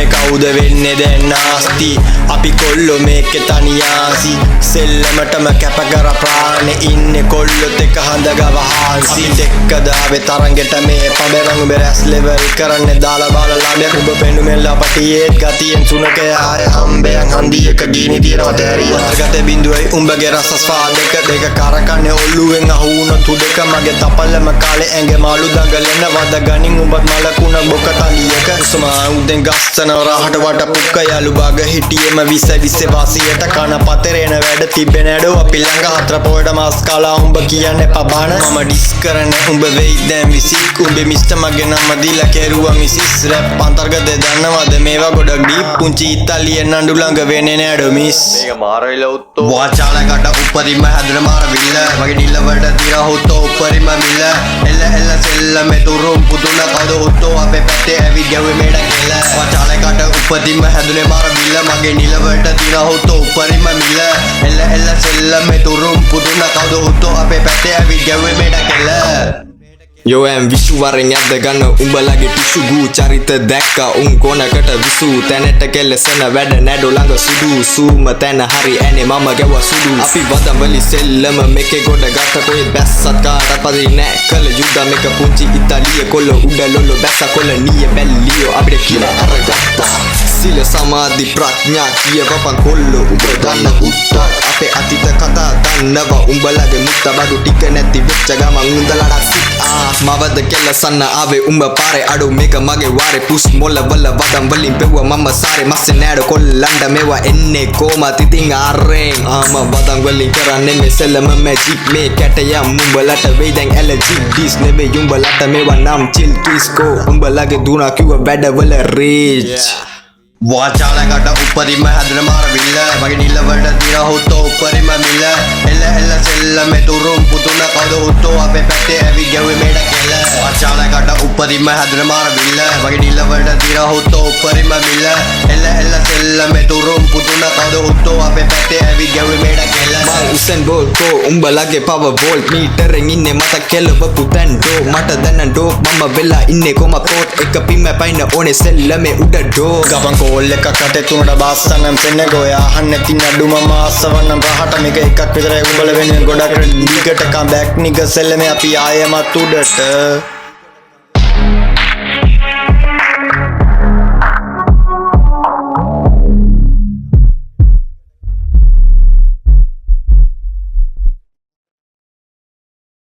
මේ කවුද වෙන්නේ දැන් නාස්ති අපි කොල්ලෝ මේකේ තනියාසි සෙල්ලමටම කැප කර ප්‍රාණේ ඉන්නේ කොල්ලොත් එක හඳ ගවහන්සි දෙක්කද ආවේ තරංගෙට මේ පබරංගු බෙරස් ලෙවල් කරන්නේ දාලා බාලා ළඟ උඹ පෙනුමෙල්ල අපටියේත් ගතියෙන් සුනක ආය හම්බයන් හන්දියක ගිනි තියනවා තෑරිය අර්ගත බින්දුවයි උඹගේ රසස් පාදක දෙක කරකන්නේ ඔල්ලුවෙන් අහුුණ තුඩක මගේ තපලම කාලේ ඇඟ මාළු දඟලන වද ගනින් උඹත් මලකුණ බොක තලියක සමා උදෙන් ගස්සන රහට වට පුක්ක යාළු බග හිටියෙම විස වාසියට කන පතරේන වැඩ තිබෙන ඇඩෝ අපි ළඟ හතර පොයට මාස් කාලා උඹ කියන්නේ පබාන මම ඩිස් කරන්නේ උඹ වෙයි දැන් විසික් උඹේ මිස්ටර් මගේ නම දීලා කෙරුවා මිසිස් රැප් අන්තර්ගත දන්නවද මේවා ගොඩක් ඩීප් පුංචි ඉතාලියෙන් නඩු ළඟ වෙන්නේ නෑඩෝ මිස් මේක මාරවිල උත්තෝ වාචාලකට උපරිම හැදෙන මාර විල්ල මගේ නිලවට තිර හොත්තෝ උපරිම මිල එල්ල සෙල්ල මෙතුරුම් පුදුන කවද උත්තෝ අපේ පැත්තේ ඇවි ගැව්වේ මේඩ කෙල වාචාලකට උපරිම හැදුනේ මාර විල්ල මගේ නිලවට තිර හොත්තෝ උපරිම මිල එල්ල සෙල්ල මෙතුරුම් පුදුන කවද උත්තෝ අපේ පැත්තේ ඇවි ගැව්වේ මේඩ කෙල Yo em visu වරෙන් යද්ද ගන්න උඹලගේ ටිෂු ගූ චරිත දැක්කා උන් කොනකට විසු තැනට කෙලසන වැඩ නැඩෝ ළඟ සුදු සූම තැන හරි ඇනේ මම ගැව සුදු අපි වදම් වලි සෙල්ලම මේකේ ගොඩ ගත්ත කොයි බැස්සත් කාටත් පදි නෑ කල යුද්ධ මේක පුංචි ඉතාලිය කොල්ල උඩ ලොල්ල බැස්ස කොල්ල නිය බැල්ලියෝ අපිට කියලා අරගත්තා සිල සමාධි ප්‍රඥා කියවපන් කොල්ල උඹ දන්න උත්තර අපේ අතීත කතා දන්නවා උඹලගේ මුත්ත බඩු ටික නැති වෙච්ච ගමන් උන්දලට සිත් මවද කෙලසන්න ආවේ උඹ පාරේ අඩු මේක මගේ වාරේ පුස් මොල්ල වල වදම් වලින් පෙව්වා මම සාරේ මස්සේ නෑඩ කොල්ලන්ට මේවා එන්නේ කොමත් ඉතින් ආරෙන් ආම වදම් වලින් කරන්නේ මේ සෙල්ලම මැජික් මේ කැටයම් උඹලට වෙයි දැන් ඇලර්ජි ඩිස් නෙවෙයි උඹලට මේවා නම් චිල් ට්විස්කෝ උඹලගේ දුනා කිව්ව වැඩවල රීච් වාචාලකට උපරිම හැදෙන මාර විල්ල මගේ නිලවට තිර හොත්තෝ උපරිම මිල එල්ල සෙල්ල මෙතුරුම් පුදුන කවද උත්තෝ අපේ පැත්තේ ඇවි ගැව්වේ මේඩ කෙල වාචාලකට උපරිම හැදෙන මාර විල්ල මගේ නිලවට තිර හොත්තෝ උපරිම මිල එල්ල සෙල්ල මෙතුරුම් පුදුන කවද උත්තෝ අපේ පැත්තේ ඇවි ගැව්වේ මේඩ කෙල මං උසෙන් බෝල්ට් කෝ උඹලගේ පවර් වෝල්ට් මීටරෙන් ඉන්නේ මත කෙලවපු තැන් ඩෝ මට දැනන් ඩෝ මම වෙලා ඉන්නේ කොම පෝට් එක පිම්ම පයින්න ඕනේ සෙල්ලමේ උඩ ඩෝ ගබන් කොල්ල එකක් අතේ තුනට බාස්සනම් සෙන්න ගෝයා අහන්න නැති නඩු මම ආසවන්නම් රහට මේක එකක් විතරයි උඹල වෙන්නේ ගොඩක් දිගට කම් බෑක් නිග සෙල්ලමේ අපි ආයෙමත් උඩට